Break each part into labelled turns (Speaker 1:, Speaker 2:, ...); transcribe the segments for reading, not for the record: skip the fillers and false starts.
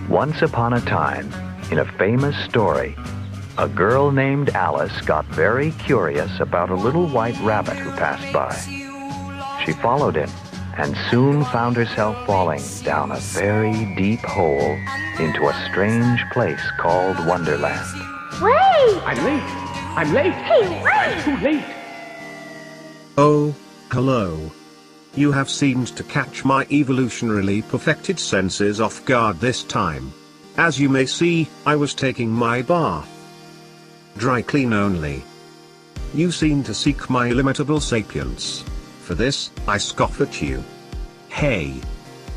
Speaker 1: Once upon a time, in a famous story, a girl named Alice got very curious about a little white rabbit who passed by. She followed him and soon found herself falling down a very deep hole into a strange place called Wonderland.
Speaker 2: Wait!
Speaker 3: I'm late! I'm late!
Speaker 2: Hey, wait!
Speaker 3: I'm too late!
Speaker 4: Oh, hello. You have seemed to catch my evolutionarily perfected senses off guard this time. As you may see, I was taking my bath. Dry clean only. You seem to seek my illimitable sapience. For this, I scoff at you. Hey.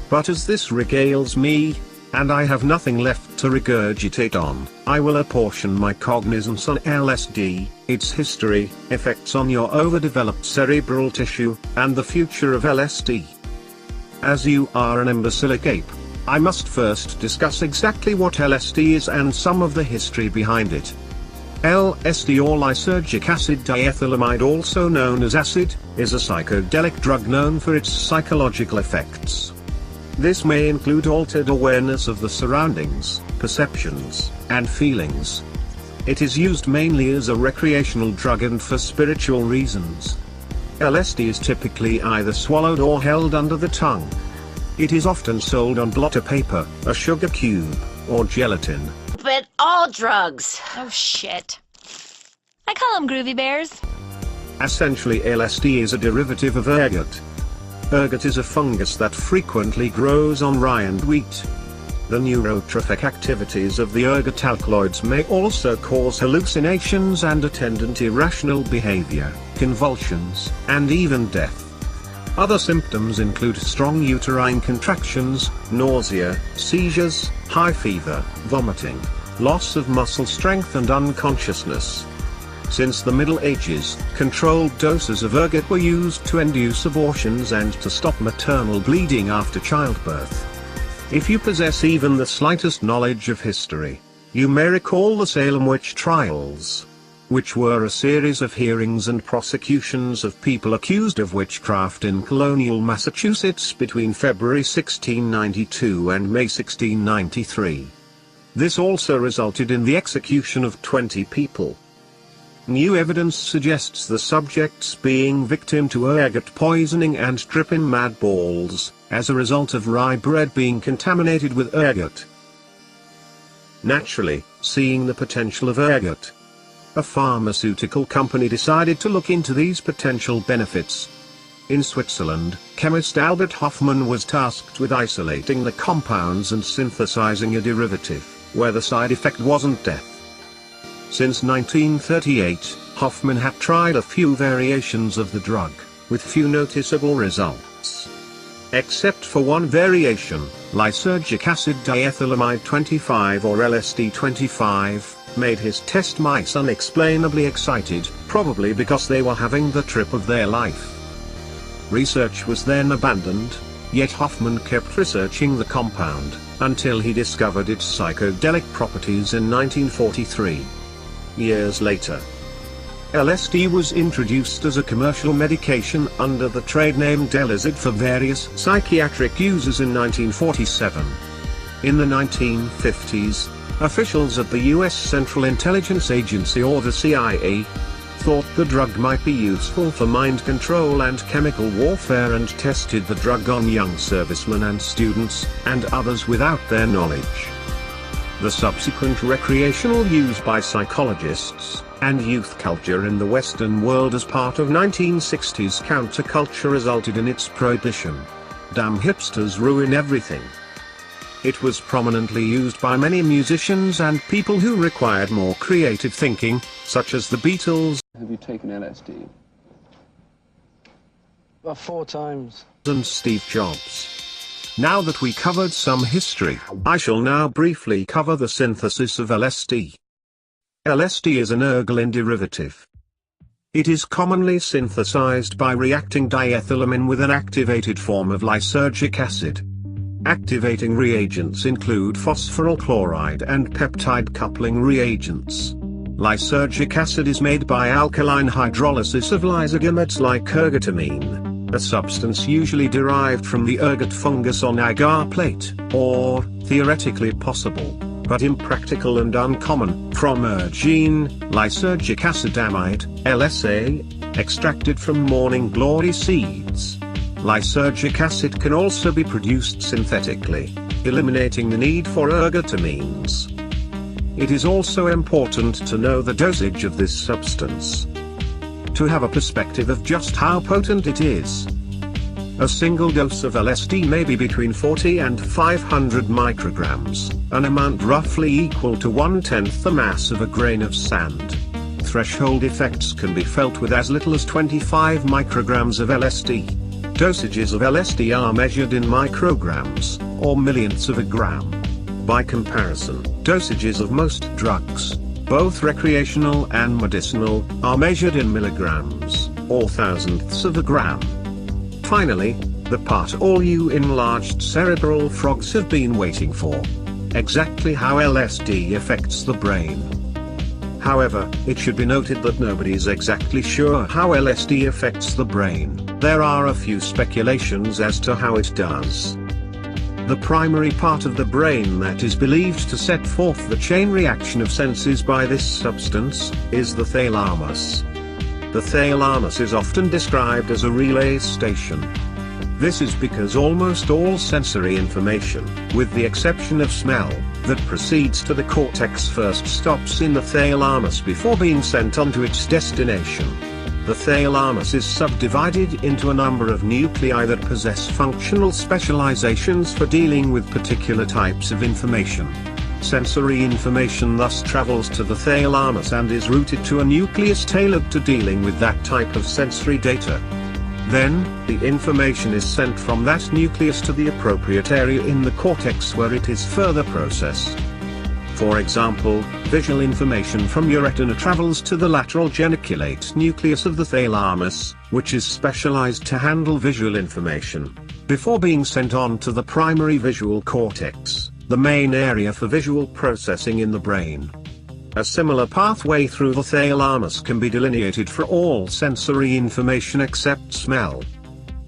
Speaker 4: But as this regales me, and I have nothing left to regurgitate on, I will apportion my cognizance on LSD, its history, effects on your overdeveloped cerebral tissue, and the future of LSD. As you are an imbecilic ape, I must first discuss exactly what LSD is and some of the history behind it. LSD, or lysergic acid diethylamide, also known as acid, is a psychedelic drug known for its psychological effects. This may include altered awareness of the surroundings, perceptions, and feelings. It is used mainly as a recreational drug and for spiritual reasons. LSD is typically either swallowed or held under the tongue. It is often sold on blotter paper, a sugar cube, or gelatin.
Speaker 5: But all drugs.
Speaker 6: Oh shit. I call them groovy bears.
Speaker 4: Essentially, LSD is a derivative of ergot. Ergot is a fungus that frequently grows on rye and wheat. The neurotrophic activities of the ergot alkaloids may also cause hallucinations and attendant irrational behavior, convulsions, and even death. Other symptoms include strong uterine contractions, nausea, seizures, high fever, vomiting, loss of muscle strength and unconsciousness. Since the Middle Ages, controlled doses of ergot were used to induce abortions and to stop maternal bleeding after childbirth. If you possess even the slightest knowledge of history, you may recall the Salem witch trials, which were a series of hearings and prosecutions of people accused of witchcraft in colonial Massachusetts between February 1692 and May 1693. This also resulted in the execution of 20 people. New evidence suggests the subjects being victim to ergot poisoning and tripping mad balls, as a result of rye bread being contaminated with ergot. Naturally, seeing the potential of ergot, a pharmaceutical company decided to look into these potential benefits. In Switzerland, chemist Albert Hofmann was tasked with isolating the compounds and synthesizing a derivative, where the side effect wasn't death. Since 1938, Hofmann had tried a few variations of the drug, with few noticeable results. Except for one variation, lysergic acid diethylamide 25 or LSD 25, made his test mice unexplainably excited, probably because they were having the trip of their life. Research was then abandoned, yet Hofmann kept researching the compound, until he discovered its psychedelic properties in 1943. Years later, LSD was introduced as a commercial medication under the trade name Delazid for various psychiatric uses in 1947. In the 1950s, officials at the U.S. Central Intelligence Agency, or the CIA, thought the drug might be useful for mind control and chemical warfare and tested the drug on young servicemen and students, and others without their knowledge. The subsequent recreational use by psychologists, and youth culture in the Western world as part of 1960s counterculture resulted in its prohibition. Damn hipsters ruin everything. It was prominently used by many musicians and people who required more creative thinking, such as the Beatles.
Speaker 3: Have you taken LSD?
Speaker 7: About 4 times.
Speaker 4: And Steve Jobs. Now that we covered some history, I shall now briefly cover the synthesis of LSD. LSD is an ergoline derivative. It is commonly synthesized by reacting diethylamine with an activated form of lysergic acid. Activating reagents include phosphoryl chloride and peptide coupling reagents. Lysergic acid is made by alkaline hydrolysis of lysogametes like ergotamine, a substance usually derived from the ergot fungus on agar plate, or, theoretically possible, but impractical and uncommon, from ergene, lysergic acid amide, LSA, extracted from morning glory seeds. Lysergic acid can also be produced synthetically, eliminating the need for ergotamines. It is also important to know the dosage of this substance, to have a perspective of just how potent it is. A single dose of LSD may be between 40 and 500 micrograms, an amount roughly equal to 1/10 the mass of a grain of sand. Threshold effects can be felt with as little as 25 micrograms of LSD. Dosages of LSD are measured in micrograms, or millionths of a gram. By comparison, dosages of most drugs, both recreational and medicinal, are measured in milligrams, or thousandths of a gram. Finally, the part all you enlarged cerebral frogs have been waiting for. Exactly how LSD affects the brain. However, it should be noted that nobody is exactly sure how LSD affects the brain. There are a few speculations as to how it does. The primary part of the brain that is believed to set forth the chain reaction of senses by this substance, is the thalamus. The thalamus is often described as a relay station. This is because almost all sensory information, with the exception of smell, that proceeds to the cortex first stops in the thalamus before being sent on to its destination. The thalamus is subdivided into a number of nuclei that possess functional specializations for dealing with particular types of information. Sensory information thus travels to the thalamus and is routed to a nucleus tailored to dealing with that type of sensory data. Then, the information is sent from that nucleus to the appropriate area in the cortex where it is further processed. For example, visual information from your retina travels to the lateral geniculate nucleus of the thalamus, which is specialized to handle visual information, before being sent on to the primary visual cortex, the main area for visual processing in the brain. A similar pathway through the thalamus can be delineated for all sensory information except smell.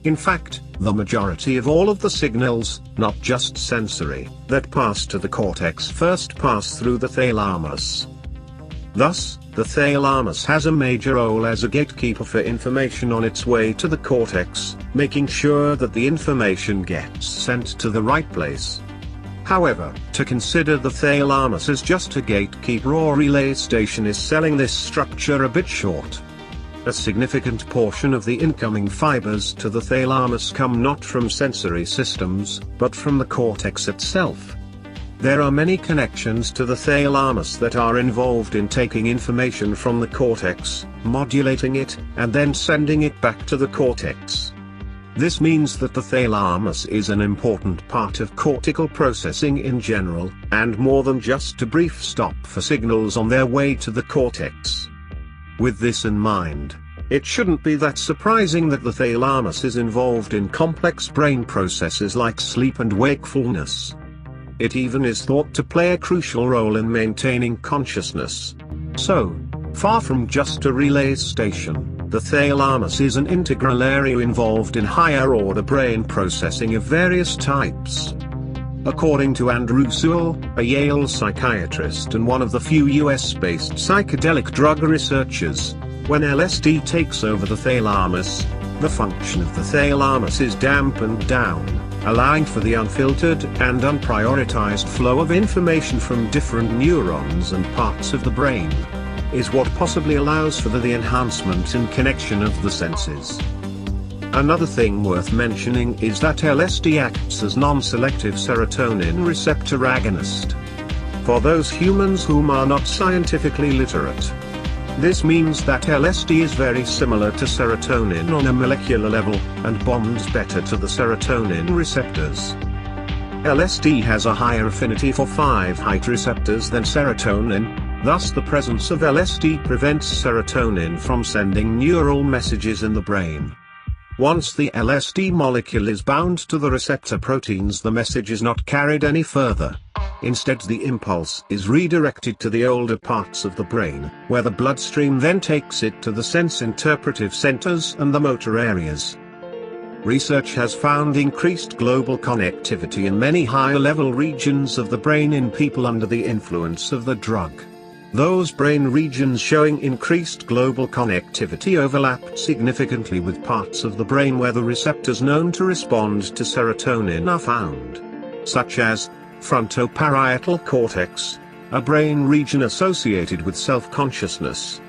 Speaker 4: In fact, the majority of all of the signals, not just sensory, that pass to the cortex first pass through the thalamus. Thus, the thalamus has a major role as a gatekeeper for information on its way to the cortex, making sure that the information gets sent to the right place. However, to consider the thalamus as just a gatekeeper or relay station is selling this structure a bit short. A significant portion of the incoming fibers to the thalamus come not from sensory systems, but from the cortex itself. There are many connections to the thalamus that are involved in taking information from the cortex, modulating it, and then sending it back to the cortex. This means that the thalamus is an important part of cortical processing in general, and more than just a brief stop for signals on their way to the cortex. With this in mind, it shouldn't be that surprising that the thalamus is involved in complex brain processes like sleep and wakefulness. It even is thought to play a crucial role in maintaining consciousness. So, far from just a relay station, the thalamus is an integral area involved in higher-order brain processing of various types. According to Andrew Sewell, a Yale psychiatrist and one of the few US-based psychedelic drug researchers, when LSD takes over the thalamus, the function of the thalamus is dampened down, allowing for the unfiltered and unprioritized flow of information from different neurons and parts of the brain, is what possibly allows for the enhancement and connection of the senses. Another thing worth mentioning is that LSD acts as non-selective serotonin receptor agonist. For those humans whom are not scientifically literate, this means that LSD is very similar to serotonin on a molecular level, and bonds better to the serotonin receptors. LSD has a higher affinity for 5-HT receptors than serotonin. Thus the presence of LSD prevents serotonin from sending neural messages in the brain. Once the LSD molecule is bound to the receptor proteins, the message is not carried any further. Instead, the impulse is redirected to the older parts of the brain, where the bloodstream then takes it to the sense interpretive centers and the motor areas. Research has found increased global connectivity in many higher-level regions of the brain in people under the influence of the drug. Those brain regions showing increased global connectivity overlapped significantly with parts of the brain where the receptors known to respond to serotonin are found, such as frontoparietal cortex, a brain region associated with self-consciousness.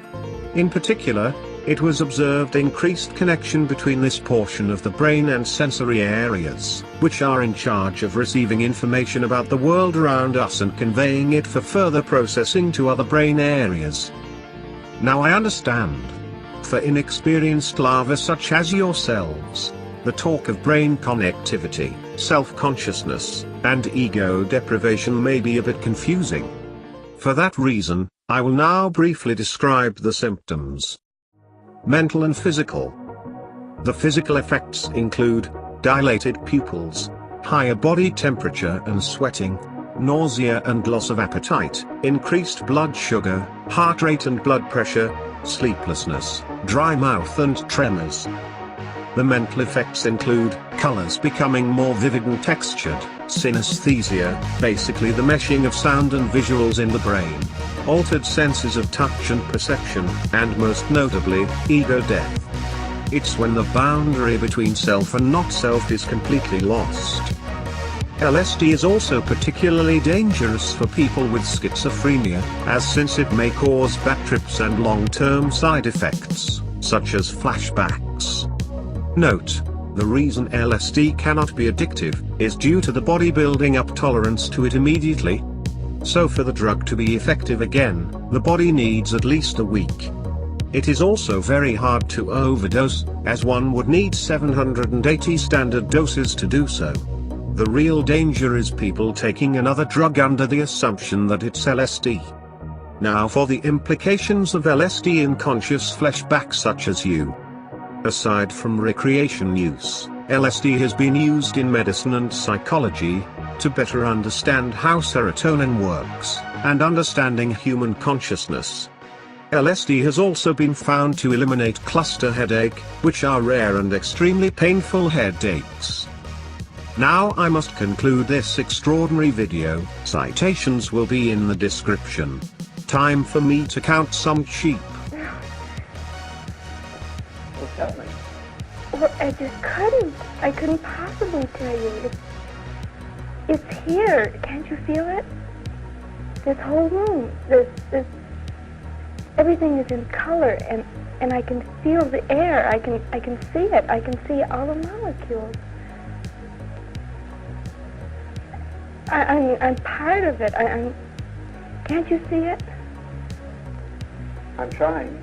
Speaker 4: In particular, it was observed increased connection between this portion of the brain and sensory areas, which are in charge of receiving information about the world around us and conveying it for further processing to other brain areas. Now I understand. For inexperienced larvae such as yourselves, the talk of brain connectivity, self-consciousness, and ego deprivation may be a bit confusing. For that reason, I will now briefly describe the symptoms. Mental and physical. The physical effects include dilated pupils, higher body temperature and sweating, nausea and loss of appetite, increased blood sugar, heart rate and blood pressure, sleeplessness, dry mouth and tremors. The mental effects include colors becoming more vivid and textured, synesthesia, basically the meshing of sound and visuals in the brain, altered senses of touch and perception, and most notably, ego death. It's when the boundary between self and not self is completely lost. LSD is also particularly dangerous for people with schizophrenia, since it may cause bad trips and long-term side effects, such as flashbacks. Note: the reason LSD cannot be addictive is due to the body building up tolerance to it immediately. So for the drug to be effective again, the body needs at least a week. It is also very hard to overdose, as one would need 780 standard doses to do so. The real danger is people taking another drug under the assumption that it's LSD. Now for the implications of LSD in conscious flashbacks such as you. Aside from recreation use, LSD has been used in medicine and psychology, to better understand how serotonin works, and understanding human consciousness. LSD has also been found to eliminate cluster headache, which are rare and extremely painful headaches. Now I must conclude this extraordinary video. Citations will be in the description. Time for me to count some sheep.
Speaker 2: Well, I just couldn't. I couldn't possibly tell you. It's here. Can't you feel it? This whole room. This. Everything is in color, and I can feel the air. I can see it. I can see all the molecules. I'm part of it. Can't you see it?
Speaker 3: I'm trying.